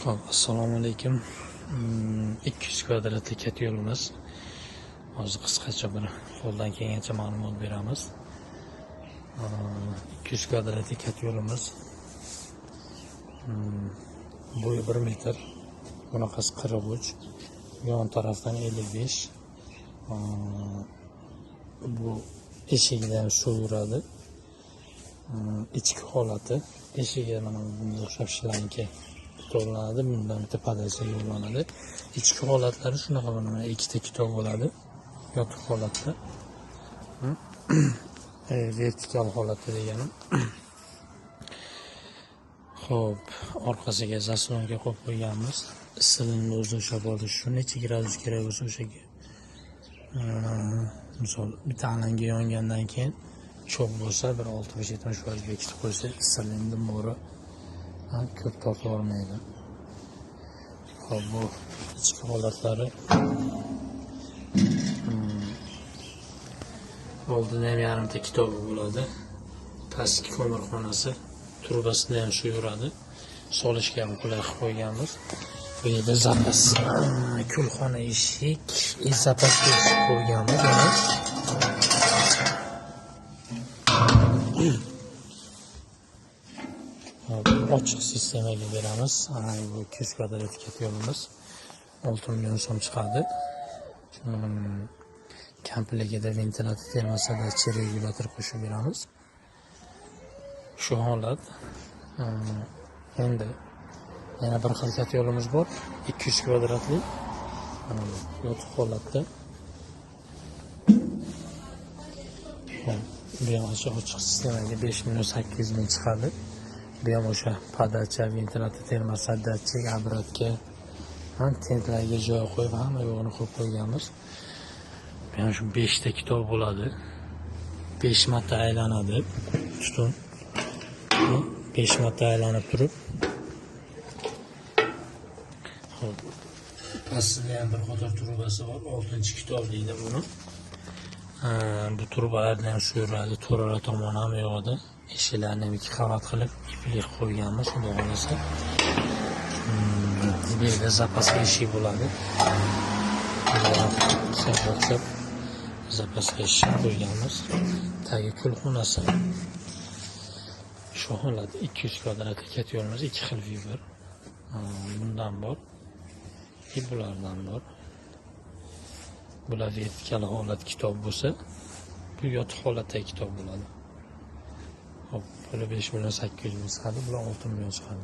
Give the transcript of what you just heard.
Xo'p, assalomu alaykum. 200 kvadratli ket yo'limiz. Hozir qisqacha bir qo'ldan kelgancha ma'lumot beramiz. 200 kvadratli ket yo'limiz. Bo'yi 1 metr. Bunaqasi 43. Yon tarafdan 55. Bu eshigidan suv yuradi. Ichki holati eshigiga mana bunga o'xshab shilanka to'lanadi, bundan bitta podasiya yo'llanadi. Ichki holatlari shunaqa mana ikkita kitob bo'ladi. Yotiq holatda. Vertikal holatda deganim. Xo'p, orqasiga zaslonka qo'yib qo'yganmiz. Issiqlikni o'zi o'sha bo'lish uchun necha gradus kerak bo'lsa o'shaga. Misol bitta alanga yongandan keyin cho'q bo'lsa bir 65-70% bekitib qo'ysa issiqlikni mo'ri ko'p tortib olmaydi. Xo'p, bu ichki holatlari. Oldida ham yarimta kitobi bo'ladi. Pastki ko'mirxonasi, trubasida ham shu yuradi. Solishga ham qulay qilib qo'yganmiz. Bu yerda zapas, kulxona eshik, zapas qo'yganmiz. Ochiq sistemaga beramiz. Bu 200 kvadratli ket yo'limiz 6 million so'm chiqadi. Komplegida ventilyator termasada regulator qo'shib beramiz. Shu holat. Endi yana bir xil ket yo'limiz bor. 200 kvadratli yotiq holatda. Bu ham ochiq sistemaga 5 million 800 ming chiqadi. Bu ham o'sha podacha, ventilyator termasi, datchik, obratga, tentlarga joy qo'yib, hamma yo'g'ini qo'yib qo'yganmiz. Bu ham shu 5 ta kitob bo'ladi. 5 marta aylanadi. Tutun. 5 marta aylanib turib. Xo'p. Pastida ham bir qator trubasi bor. 6-kitob deydi buni. Bu trubalardan ham suv yuradi, to'rala tomon ham yo'g'ida. Eshiklarni 2 qavat qilib iplik qo'yganmiz, xudo xolasa. Bu yerda zapas eshik bo'ladi. O'xshab zapas eshik qo'yganmiz. Tagi kulxonasi. Shu holat 200 kvadratli ket yo'limiz 2 xil fibr. Bundan bor. Bulardan bor. Bular vertikal holat kitob bo'lsa, bu yotiq holatdagi kitob bo'ladi. Hop, bular 5 million 800 ming chiqadi, bular 6 million chiqadi.